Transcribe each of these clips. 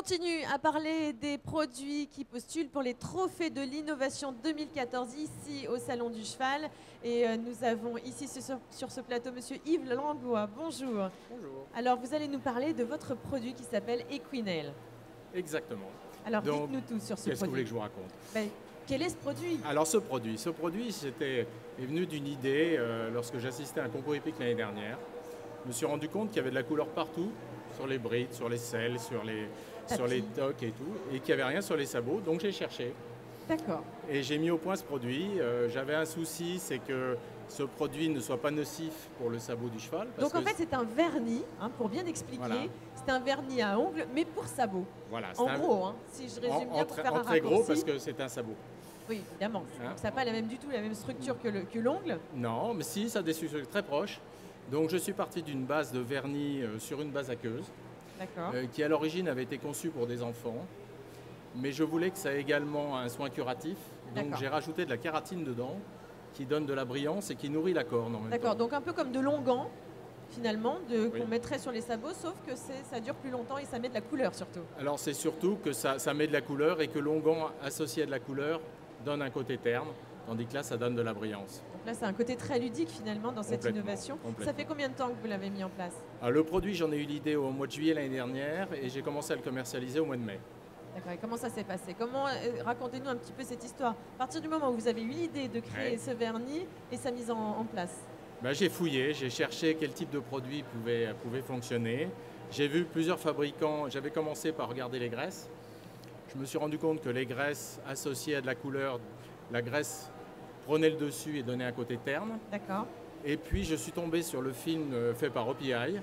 continue à parler des produits qui postulent pour les trophées de l'innovation 2014 ici au Salon du Cheval. Et nous avons ici sur ce plateau Monsieur Yves Langlois. Bonjour. Bonjour. Alors vous allez nous parler de votre produit qui s'appelle Equinel. Exactement. Alors dites-nous tout sur ce produit. Qu'est-ce que vous voulez que je vous raconte? Quel est ce produit? Alors ce produit est venu d'une idée lorsque j'assistais à un concours hippique l'année dernière. Je me suis rendu compte qu'il y avait de la couleur partout, sur les brides, sur les selles, sur les toques et tout, et qu'il n'y avait rien sur les sabots, donc j'ai cherché. D'accord. Et j'ai mis au point ce produit. J'avais un souci, c'est que ce produit ne soit pas nocif pour le sabot du cheval. Donc en fait c'est un vernis, pour bien expliquer, voilà. C'est un vernis à ongles, mais pour sabot. Voilà, en gros, si je résume bien pour faire un raccourci. En très gros parce que c'est un sabot. Oui, évidemment. Donc ça n'a pas du tout la même structure que l'ongle. Non, mais si, ça a des structures très proches. Donc je suis parti d'une base de vernis sur une base aqueuse, qui à l'origine avait été conçue pour des enfants, mais je voulais que ça ait également un soin curatif, donc j'ai rajouté de la kératine dedans, qui donne de la brillance et qui nourrit la corne en même temps. D'accord, donc un peu comme de l'onguent, finalement, qu'on mettrait sur les sabots, sauf que ça dure plus longtemps et ça met de la couleur surtout. Alors c'est surtout que ça met de la couleur et que l'onguent associé à de la couleur donne un côté terne, tandis que là ça donne de la brillance. Donc là c'est un côté très ludique finalement dans cette innovation. Ça fait combien de temps que vous l'avez mis en place? Le produit, j'en ai eu l'idée au mois de juillet l'année dernière et j'ai commencé à le commercialiser au mois de mai. D'accord, et comment ça s'est passé? Racontez-nous un petit peu cette histoire. À partir du moment où vous avez eu l'idée de créer ce vernis et sa mise en place. J'ai fouillé, j'ai cherché quel type de produit pouvait fonctionner. J'ai vu plusieurs fabricants, j'avais commencé par regarder les graisses. Je me suis rendu compte que les graisses associées à de la couleur, la graisse prenait le dessus et donnait un côté terne. D'accord. Et puis je suis tombé sur le film fait par OPI,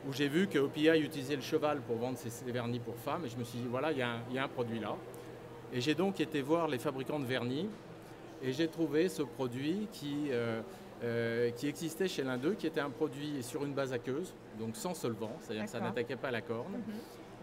où j'ai vu que OPI utilisait le cheval pour vendre ses vernis pour femmes. Et je me suis dit, voilà, il y a un produit là. Et j'ai donc été voir les fabricants de vernis. Et j'ai trouvé ce produit qui existait chez l'un d'eux, qui était un produit sur une base aqueuse, donc sans solvant, c'est-à-dire que ça n'attaquait pas la corne.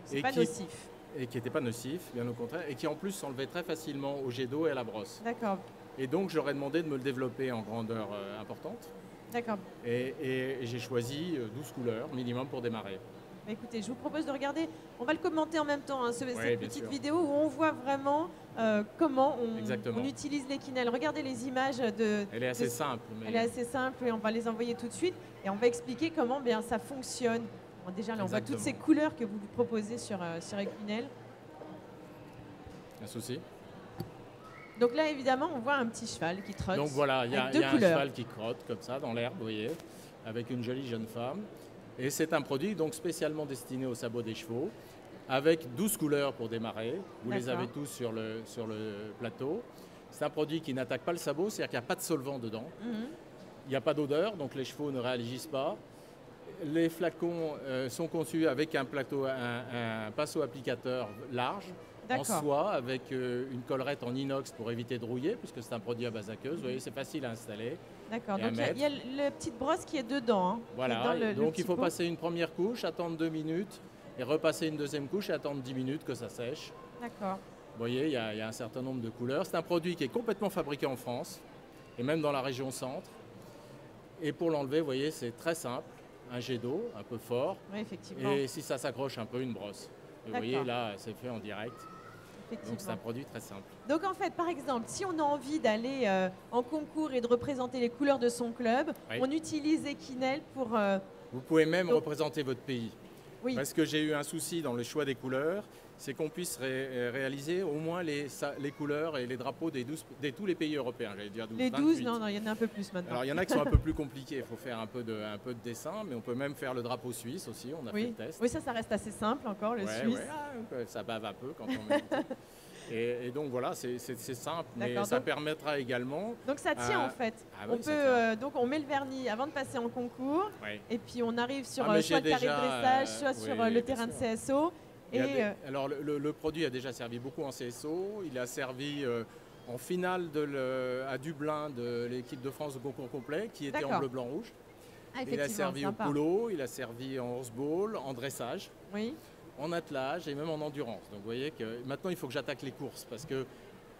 C'est pas nocif. Et qui n'était pas nocif, bien au contraire, et qui en plus s'enlevait très facilement au jet d'eau et à la brosse. D'accord. Et donc je leur ai demandé de me le développer en grandeur importante. D'accord. Et j'ai choisi 12 couleurs minimum pour démarrer. Écoutez, je vous propose de regarder, on va le commenter en même temps, cette petite vidéo où on voit vraiment comment on utilise l'Equinel. Regardez les images Elle est assez simple. Elle est assez simple et on va les envoyer tout de suite et on va expliquer comment ça fonctionne. Bon, déjà là on voit toutes ces couleurs que vous proposez sur Equinel. Un souci? Donc là évidemment on voit un petit cheval qui trotte. Donc voilà, il y a un cheval qui trotte comme ça dans l'herbe, vous voyez, avec une jolie jeune femme. Et c'est un produit donc spécialement destiné aux sabots des chevaux, avec 12 couleurs pour démarrer. Vous les avez tous sur le plateau. C'est un produit qui n'attaque pas le sabot, c'est-à-dire qu'il n'y a pas de solvant dedans. Il n'y a pas d'odeur, donc les chevaux ne réagissent pas. Les flacons sont conçus avec un pinceau applicateur large, en soie, avec une collerette en inox pour éviter de rouiller, puisque c'est un produit à base aqueuse. Vous voyez, c'est facile à installer. D'accord, donc il y a la petite brosse qui est dedans. Voilà, donc il faut passer une première couche, attendre 2 minutes, et repasser une deuxième couche et attendre 10 minutes que ça sèche. D'accord. Vous voyez, il y a un certain nombre de couleurs. C'est un produit qui est complètement fabriqué en France, et même dans la région centre. Et pour l'enlever, vous voyez, c'est très simple. Un jet d'eau, un peu fort. Oui, effectivement. Et si ça s'accroche un peu, une brosse. Vous voyez, là, c'est fait en direct. Donc c'est un produit très simple. Donc en fait, par exemple, si on a envie d'aller en concours et de représenter les couleurs de son club, on utilise Equinel pour... Vous pouvez même représenter votre pays. Oui. Parce que j'ai eu un souci dans le choix des couleurs, c'est qu'on puisse réaliser au moins les couleurs et les drapeaux de tous les pays européens. J'allais dire 12, les 12, non, il y en a un peu plus maintenant. Alors il y en a qui sont un peu plus compliqués, il faut faire un peu de dessin, mais on peut même faire le drapeau suisse aussi, on a fait le test. Oui, ça reste assez simple encore, le suisse. Ça bave un peu quand on met et donc voilà, c'est simple, mais ça permettra également... Donc ça tient en fait. Donc on met le vernis avant de passer en concours, et puis on arrive sur soit le carré de dressage, soit sur le terrain de CSO. Alors le produit a déjà servi beaucoup en CSO, il a servi en finale à Dublin de l'équipe de France de concours complet qui était en bleu, blanc, rouge. Il a servi au polo, il a servi en horseball, en dressage, en attelage et même en endurance. Donc vous voyez que maintenant il faut que j'attaque les courses parce que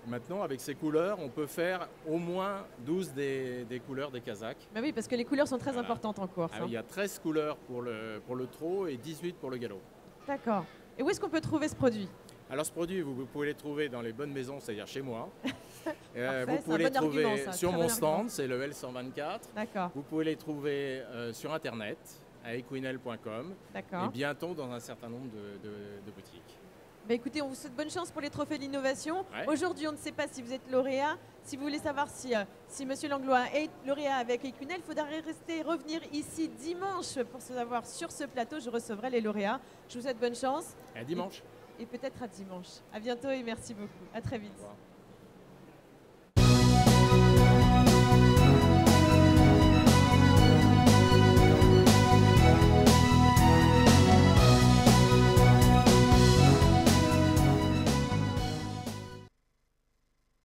maintenant avec ces couleurs on peut faire au moins 12 des couleurs des Kazakhs. Bah oui, parce que les couleurs sont très importantes en course. Il y a 13 couleurs pour le trot et 18 pour le galop. D'accord. Et où est-ce qu'on peut trouver ce produit? Alors ce produit, vous pouvez le trouver dans les bonnes maisons, c'est-à-dire chez moi. Parfait, vous pouvez les trouver argument, sur mon stand, c'est le L124. D'accord. Vous pouvez les trouver sur Internet, à equinel.com. D'accord. Et bientôt dans un certain nombre de boutiques. Bah écoutez, on vous souhaite bonne chance pour les trophées de l'innovation. Ouais. Aujourd'hui, on ne sait pas si vous êtes lauréat. Si vous voulez savoir si M. Langlois est lauréat avec Equinel, il faudra revenir ici dimanche pour savoir sur ce plateau. Je recevrai les lauréats. Je vous souhaite bonne chance. Et à dimanche. Et peut-être à dimanche. À bientôt et merci beaucoup. À très vite. Au revoir.